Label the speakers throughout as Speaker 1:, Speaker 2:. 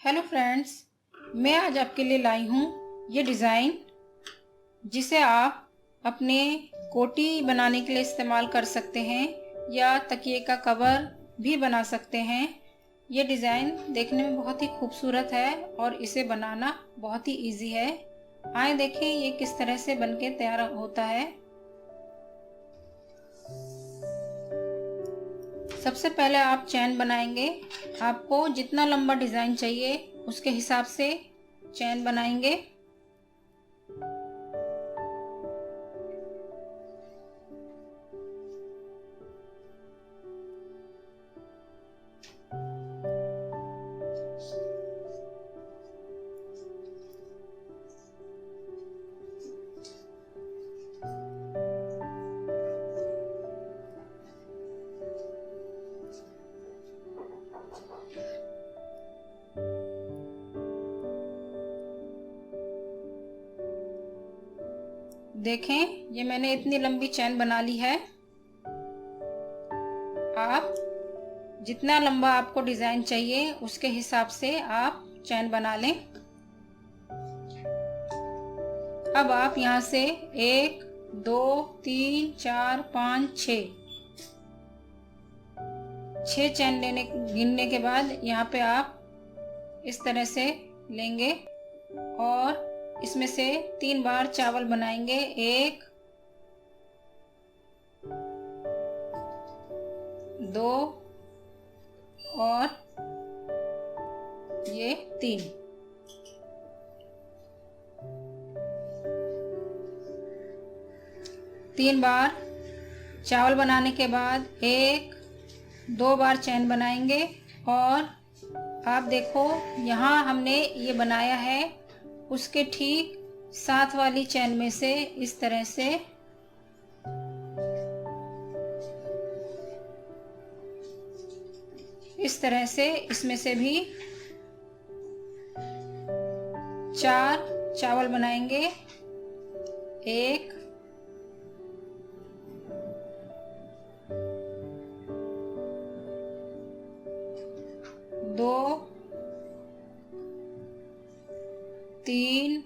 Speaker 1: Hello friends, मैं आज आपके लिए लाई हूँ ये डिज़ाइन जिसे आप अपने कोटी बनाने के लिए इस्तेमाल कर सकते हैं या तकिए का कवर भी बना सकते हैं। ये डिज़ाइन देखने में बहुत ही खूबसूरत है और इसे बनाना बहुत ही इजी है। आए देखें ये किस तरह से बनके तैयार होता है। सबसे पहले आप चैन बनाएंगे। आपको जितना लंबा डिज़ाइन चाहिए उसके हिसाब से चैन बनाएंगे। देखें ये मैंने इतनी लंबी चैन बना ली है। आप जितना लंबा आपको डिज़ाइन चाहिए उसके हिसाब से आप चैन बना लें। अब आप यहाँ से 1 2 3 4 5 6 चैन गिनने के बाद यहाँ पे आप इस तरह से लेंगे और इसमें से 3 बार चावल बनाएंगे। 1 2 और ये 3 बार चावल बनाने के बाद 1 2 बार चैन बनाएंगे और आप देखो यहाँ हमने ये बनाया है उसके ठीक साथ वाली चैन में से इस तरह से इसमें से भी 4 चावल बनाएंगे। 1 2 3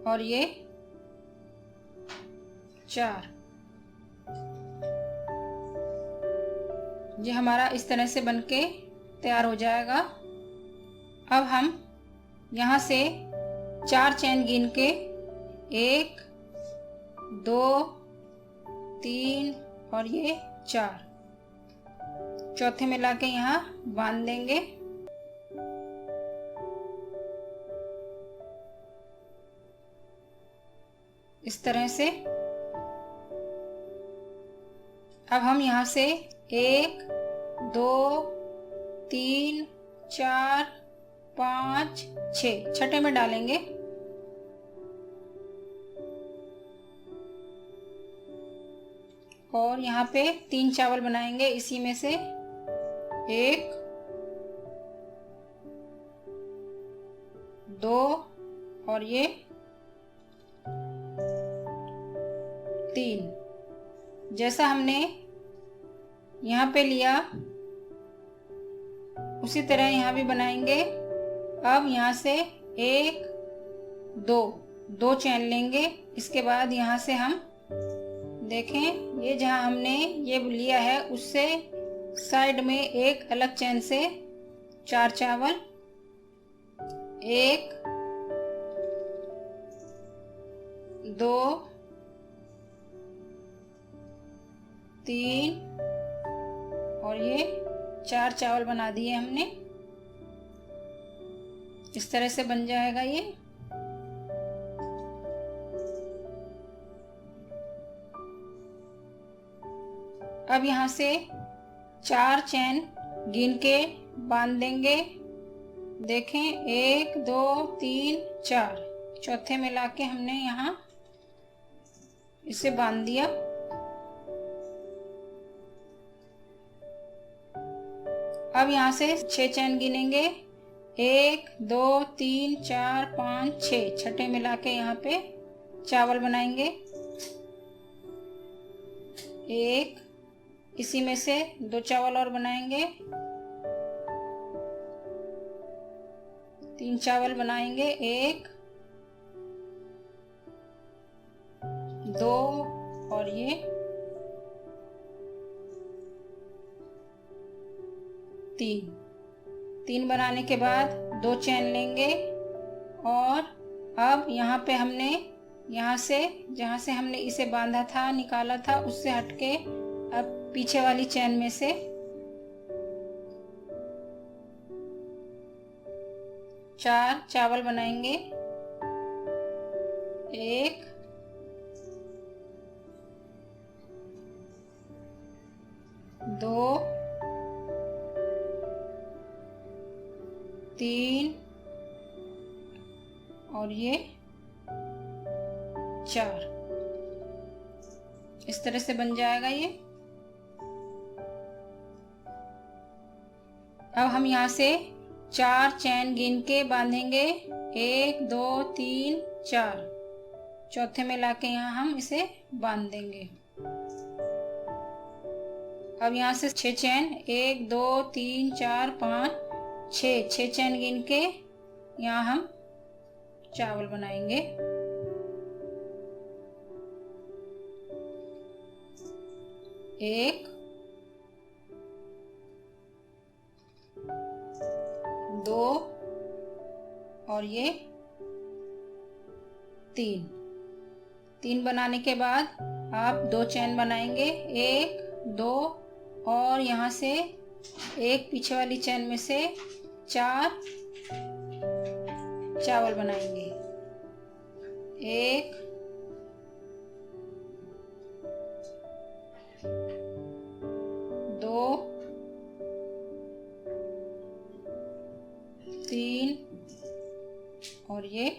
Speaker 1: और ये 4। ये हमारा इस तरह से बनके तैयार हो जाएगा। अब हम यहाँ से 4 चैन गिन के 1 2 3 और ये 4 चौथे में लाके यहाँ बांध देंगे। इस तरह से अब हम यहाँ से 1 2 3 4 5 6 छठे में डालेंगे। और यहाँ पे 3 चावल बनाएंगे इसी में से 1 2 और ये 3। जैसा हमने यहाँ पे लिया उसी तरह यहाँ भी बनाएंगे। अब यहाँ से 1 2 चैन लेंगे। इसके बाद यहाँ से हम देखें ये जहाँ हमने ये लिया है उससे साइड में एक अलग चैन से 4 चावल 1 2 3 और ये 4 चावल बना दिए हमने। इस तरह से बन जाएगा ये। अब यहाँ से 4 चैन गिन के बांध देंगे। देखें 1 2 3 4 चौथे में लाके हमने यहाँ इसे बांध दिया। अब यहाँ से 6 चैन गिनेंगे। 1 2 3 4 5 6 छठे मिला के यहाँ पे चावल बनाएंगे। 1 इसी में से 2 चावल और बनाएंगे, 3 चावल बनाएंगे, 1 2 और ये 3 बनाने के बाद 2 चैन लेंगे और अब यहाँ पे हमने यहाँ से जहाँ से हमने इसे बांधा था, निकाला था, उससे हटके अब पीछे वाली चैन में से 4 चावल बनाएंगे, 1 2 3 और ये 4। इस तरह से बन जाएगा ये। अब हम यहाँ से 4 चैन गिन के बांधेंगे, 1 2 3 4, चौथे में लाके यहाँ हम इसे बांध देंगे। अब यहाँ से 6 चैन, 1 2 3 4 5 6 चैन गिन के यहाँ हम चावल बनाएंगे। 1 2 और ये 3 बनाने के बाद आप 2 चैन बनाएंगे, 1 2 और यहाँ से एक पीछे वाली चैन में से 4 चावल बनाएंगे, 1 2 3 और ये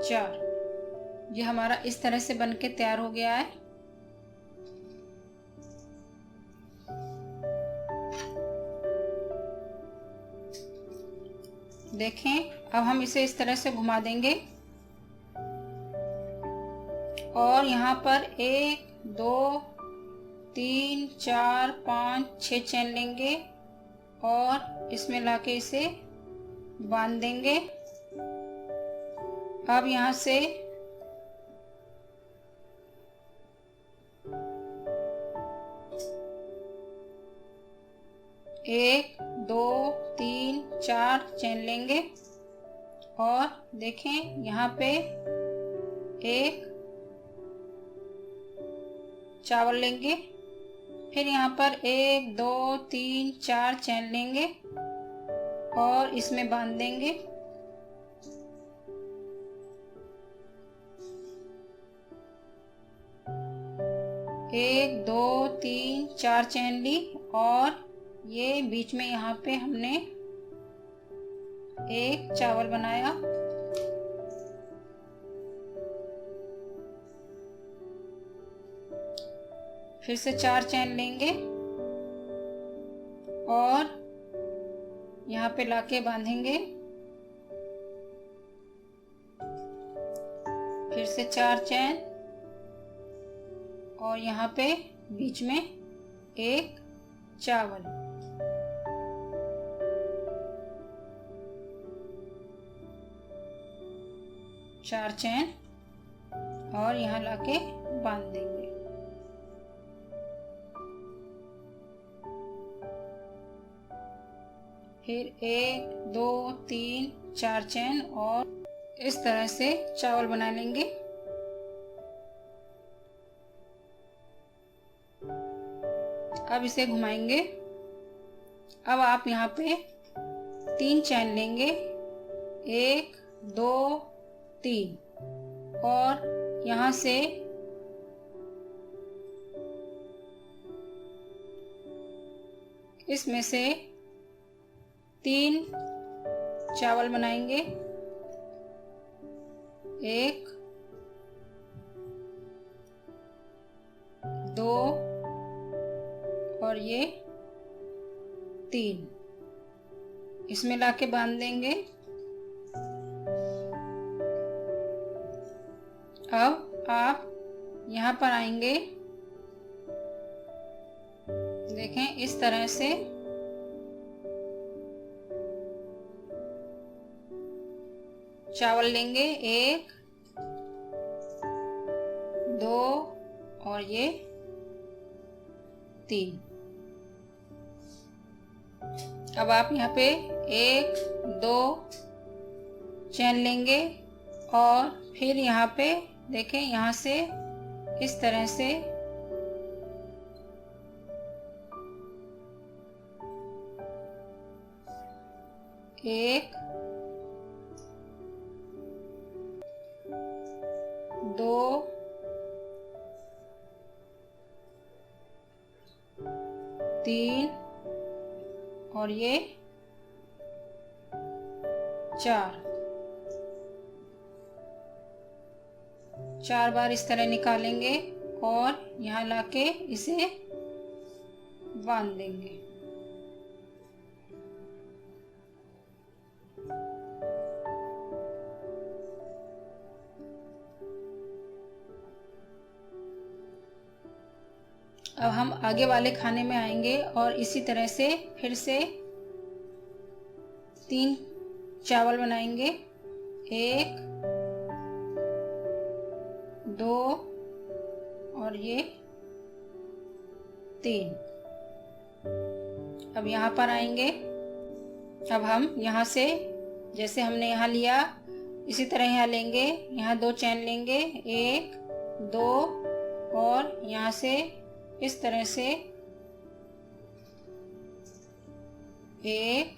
Speaker 1: 4। ये हमारा इस तरह से बनके तैयार हो गया है। देखें, अब हम इसे इस तरह से घुमा देंगे और यहाँ पर 1 2 3 4 5 6 चैन लेंगे और इसमें लाके इसे बांध देंगे। अब यहाँ से एक 2 3 4 चैन लेंगे और देखें यहाँ पे 1 चावल लेंगे, फिर यहाँ पर 1 2 3 4 चैन लेंगे और इसमें बांध देंगे। एक 2 3 4 चैन ली और ये बीच में यहाँ पे हमने 1 चावल बनाया, फिर से 4 चैन लेंगे और यहाँ पे लाके बांधेंगे, फिर से 4 चैन और यहाँ पे बीच में 1 चावल, चार चैन और यहाँ लाके बांध देंगे। फिर 1 2 3 4 चैन और इस तरह से चावल बना लेंगे। अब इसे घुमाएंगे। अब आप यहाँ पे 3 चैन लेंगे, 1 2 3 और यहाँ से इसमें से 3 चावल बनाएंगे, 1 2 और ये 3, इसमें लाके बांध देंगे। अब आप यहाँ पर आएंगे देखें इस तरह से चावल लेंगे, 1 2 और ये 3। अब आप यहाँ पे 1 2 चैन लेंगे और फिर यहाँ पे देखें, यहाँ से इस तरह से एक 2 3 और ये 4 बार इस तरह निकालेंगे और यहाँ लाके इसे बांध देंगे। अब हम आगे वाले खाने में आएंगे और इसी तरह से फिर से 3 चावल बनाएंगे, 1 2 और ये 3। अब यहाँ पर आएंगे। अब हम यहाँ से जैसे हमने यहाँ लिया इसी तरह यहाँ लेंगे, यहाँ 2 चैन लेंगे, 1 2 और यहाँ से इस तरह से 1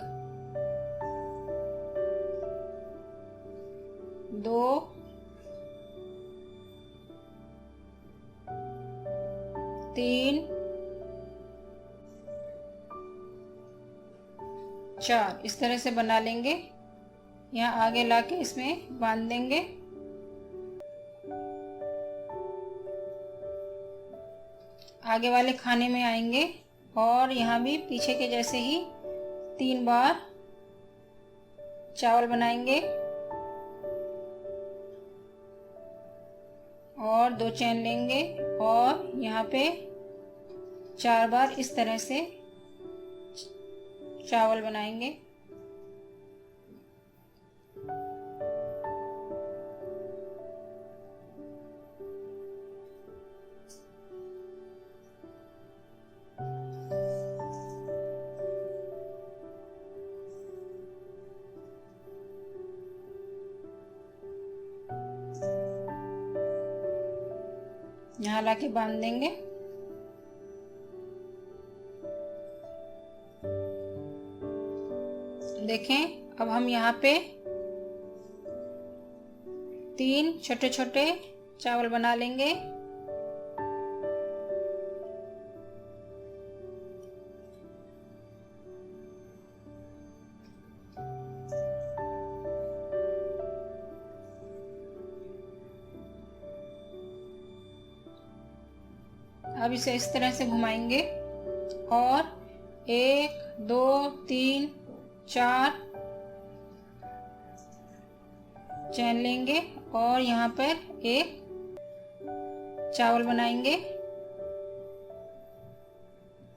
Speaker 1: 2 3 4 इस तरह से बना लेंगे। यहाँ आगे लाके इसमें बांध देंगे। आगे वाले खाने में आएंगे और यहाँ भी पीछे के जैसे ही 3 बार चावल बनाएंगे और 2 चैन लेंगे और यहाँ पे 4 बार इस तरह से चावल बनाएंगे। यहाँ लाके बांध देंगे। देखें अब हम यहाँ पे 3 छोटे छोटे चावल बना लेंगे। अब इसे इस तरह से घुमाएंगे और 1 2 3 4 चैन लेंगे और यहाँ पर एक चावल बनाएंगे।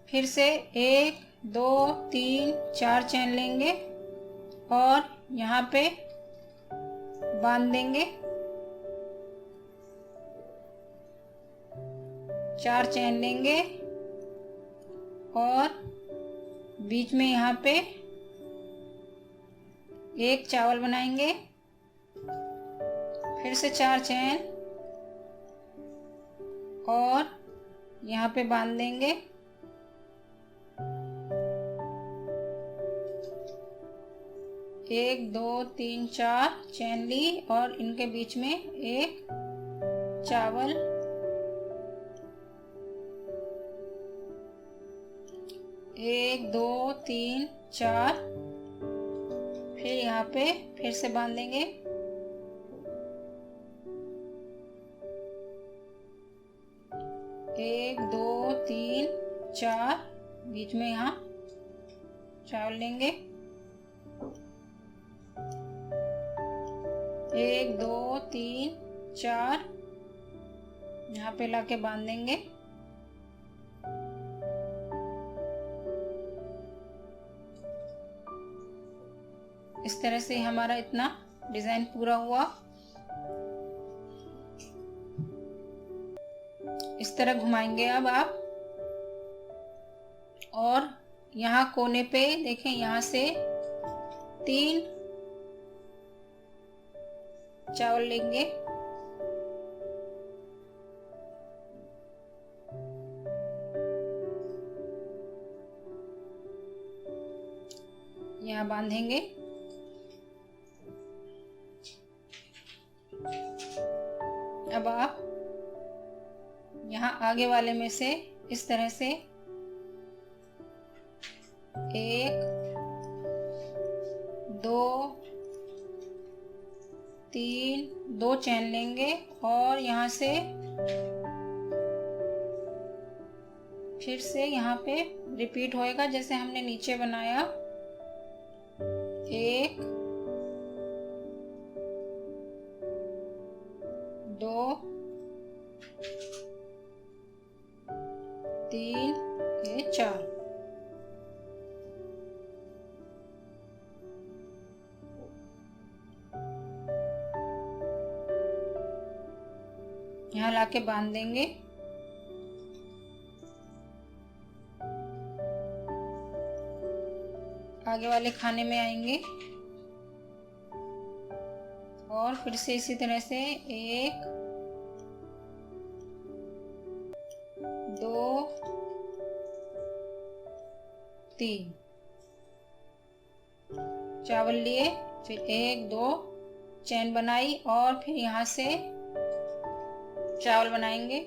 Speaker 1: फिर से 1 2 3 4 चैन लेंगे और यहाँ पे बांध देंगे। 4 चैन लेंगे और बीच में यहाँ पे एक चावल बनाएंगे। फिर से 4 चैन और यहाँ पे बांध देंगे। एक 2 3 4 चैन ली और इनके बीच में एक चावल, एक 2 3 4, फिर यहाँ पे फिर से बांधेंगे। एक 2 3 4, बीच में यहाँ चावल लेंगे। 1 2 3 4, यहाँ पे लाके बांध देंगे। इस तरह से हमारा इतना डिज़ाइन पूरा हुआ। इस तरह घुमाएंगे अब आप, और यहाँ कोने पे देखें, यहाँ से 3 चावल लेंगे। यहाँ बांधेंगे। अब आप यहाँ आगे वाले में से इस तरह से 1 2 3 2 चैन लेंगे और यहाँ से फिर से यहाँ पे रिपीट होएगा जैसे हमने नीचे बनाया। 1 2 3 ये 4। यहाँ लाके बांध देंगे। आगे वाले खाने में आएंगे और फिर से इसी तरह से 1 2 3 चावल लिए, फिर 1 2 चैन बनाई और फिर यहाँ से चावल बनाएंगे।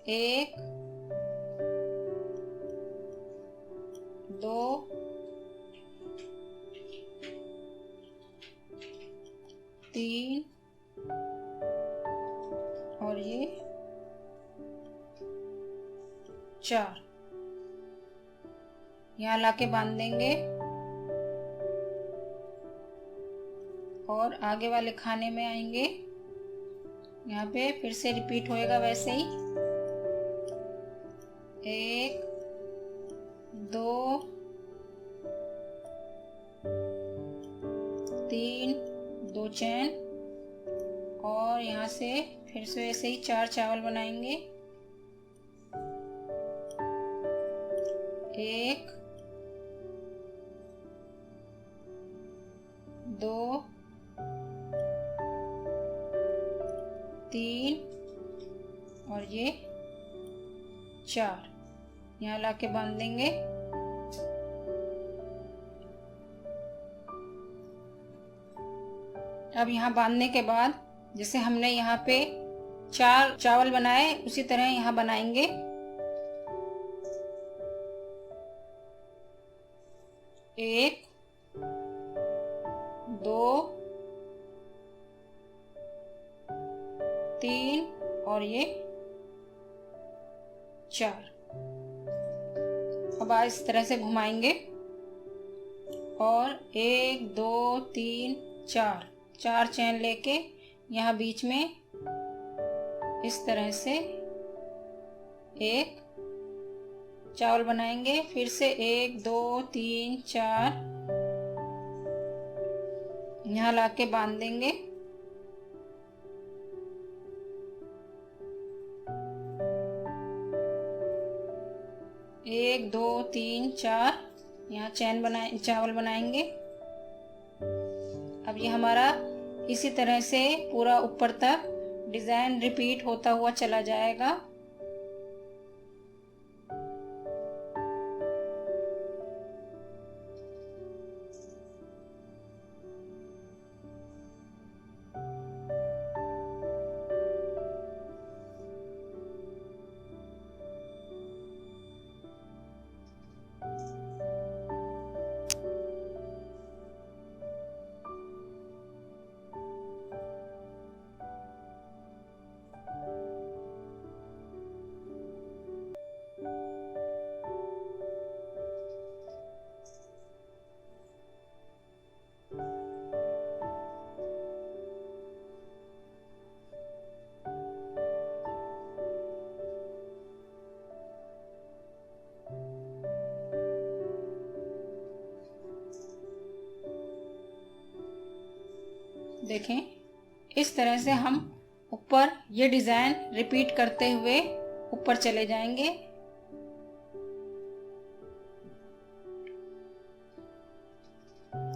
Speaker 1: 1 2 3 और ये 4। यहाँ लाके बांध देंगे और आगे वाले खाने में आएंगे। यहाँ पे फिर से रिपीट होएगा वैसे ही। 1 2 3 2 चैन और यहाँ से फिर से वैसे ही 4 चावल बनाएंगे। 1 2 3 और ये 4। यहाँ लाके बांध देंगे। अब यहाँ बांधने के बाद जैसे हमने यहाँ पे 4 चावल बनाए उसी तरह यहाँ बनाएंगे। 1 2 3 और ये 4। अब इस तरह से घुमाएंगे और 1 2 3 4 चैन लेके यहाँ बीच में इस तरह से एक चावल बनाएंगे। फिर से 1 2 3 4 यहाँ लाके बांध देंगे। एक 2 3 4 यहाँ चैन बनाए चावल बनाएंगे। अब ये हमारा इसी तरह से पूरा ऊपर तक डिज़ाइन रिपीट होता हुआ चला जाएगा। देखें, इस तरह से हम ऊपर ये डिज़ाइन रिपीट करते हुए ऊपर चले जाएंगे।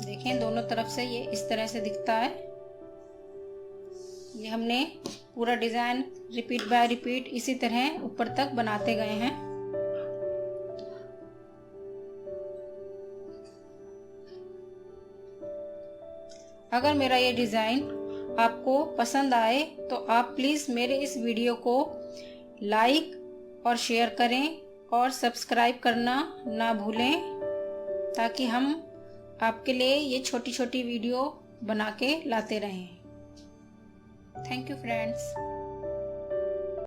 Speaker 1: देखें, दोनों तरफ से ये इस तरह से दिखता है। ये हमने पूरा डिज़ाइन रिपीट बाय रिपीट इसी तरह ऊपर तक बनाते गए हैं। अगर मेरा ये डिज़ाइन आपको पसंद आए तो आप प्लीज़ मेरे इस वीडियो को लाइक और शेयर करें और सब्सक्राइब करना ना भूलें, ताकि हम आपके लिए ये छोटी छोटी वीडियो बना के लाते रहें। Thank you friends.